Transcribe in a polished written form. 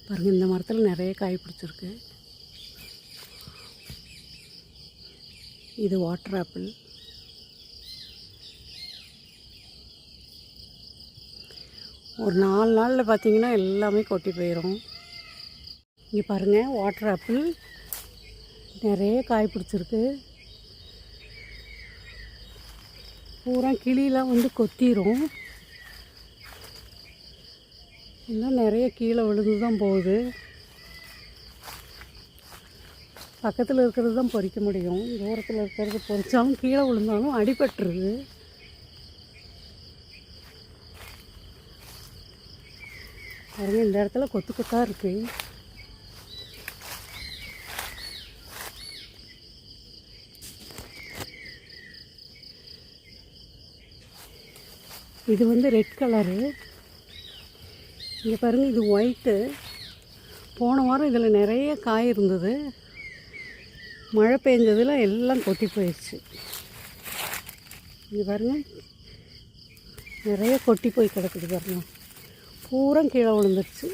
பாருங்கள், இந்த மரத்தில் நிறைய காய் பிடிச்சிருக்கு. இது வாட்டர் ஆப்பிள். ஒரு 4 நாளில் பார்த்திங்கன்னா எல்லாமே கொட்டி போயிடும். இங்கே பாருங்கள், வாட்டர் ஆப்பிள் நிறைய காய் பிடிச்சிருக்கு. பூரா கிளியெலாம் வந்து கொத்திரும். இன்னும் நிறைய கீழே விழுந்து தான் போகுது. பக்கத்தில் இருக்கிறது தான் பொறிக்க முடியும். தூரத்தில் இருக்கிறது பொறிச்சாலும் கீழே விழுந்தாலும் அடிபட்டுருது. பாருங்க, இந்த இடத்துல கொத்து கொத்தாக இருக்குது. இது வந்து ரெட் கலரு. இங்கே பாருங்கள், இது ஒயிட்டு. போன வாரம் இதில் நிறைய காய் இருந்தது. மழை பெஞ்சதில் எல்லாம் கொட்டி போயிடுச்சு. இங்கே பாருங்கள், நிறைய கொட்டி போய் கிடக்குது பாருங்கள். பூரா கீழே விழுந்துருச்சு.